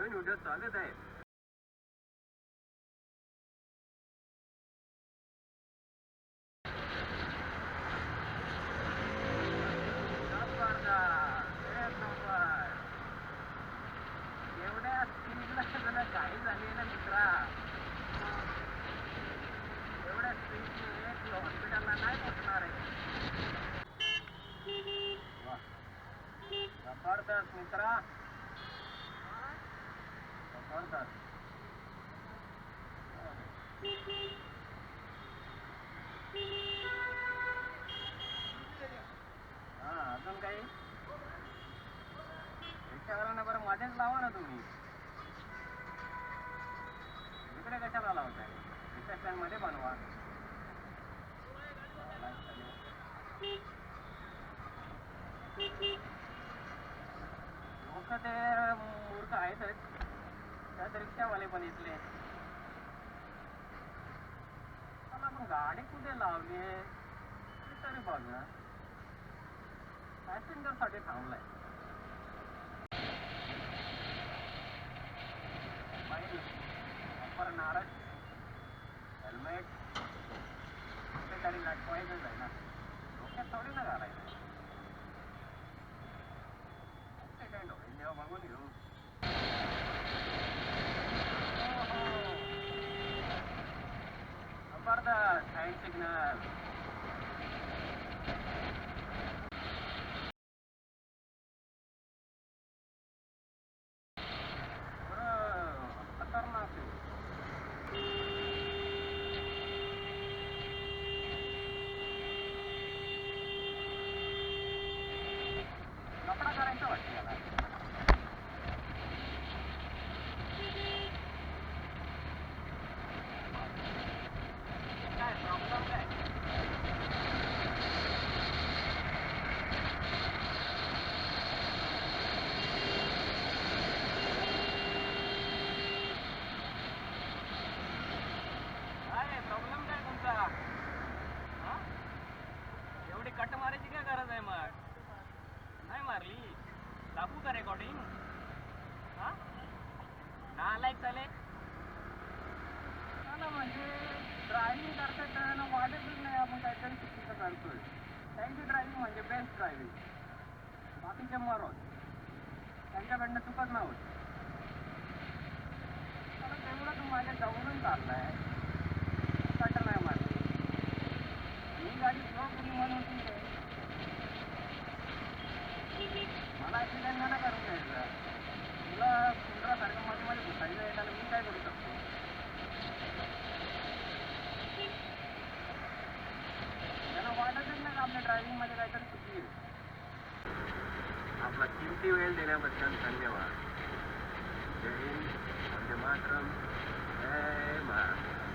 नवीन video स्वागत आहे. एवढ्या स्पीडला तुला गाडी झाली ना मित्रा, एवढ्या स्पीडने तुला हॉस्पिटलला नाही पोहोचणार आहे. जबरदस्त मित्रा, जबरदस्त. हा, अजून काही रिक्षावाल्यांना बरं मध्येच लावा ना तुम्ही, इकडे कशाला लावताय? रिक्षा स्टँड मध्ये बनवा. लोक ते मूर्ख आहेतच, त्यात रिक्षावाले पण इथले. मला पण गाडी कुठे लावली तरी बघ ना, पॅसेंजर साठी थांबलाय. वापर नारळ, हेल्मेट कुठेतरी लटवायचंच आहे ना, डोक्यात थोडी ना घालायचं. ऍक्सिडेंट होईल जेव्हा बघून घेऊ. जबरदस्त साईड सिग्नल. खतरनाक आहे. लफडा करायचं वाटतं याला. काय प्रॉब्लेम काय? काय प्रॉब्लेम काय तुमचा? हा, एवढी कट मारायची काय गरज आहे? मग नाही मारली, दाखवू का रेकॉर्डिंग? हा, नालायक चाले. मला म्हणजे ड्रायव्हिंग करता त्यांना वाटतच नाही आपण काहीतरी चुकीचं करतोय. त्यांची ड्रायव्हिंग म्हणजे बेस्ट ड्रायव्हिंग, बाकीचे मरोत, त्यांच्याकडनं चुकत नव्हतं. मला तेवढं तू माझ्या जवळून चाललाय, कट नाही मारली. ही गाडी स्लो केली म्हणून ठीक आहे, मला ॲक्सिडेंट नाही करून द्यायचा. तुला सुंदरासारखं मध्ये मध्ये घुसायचं आहे, त्याला मी काय करू शकतो? त्यांना वाटतच नाही आपल्या ड्रायव्हिंगमध्ये काहीतरी चुकी आहे. आपला किमती वेळ दिल्याबद्दल धन्यवाद. जय हिंद, वंदे मातरम, जय महाराष्ट्र.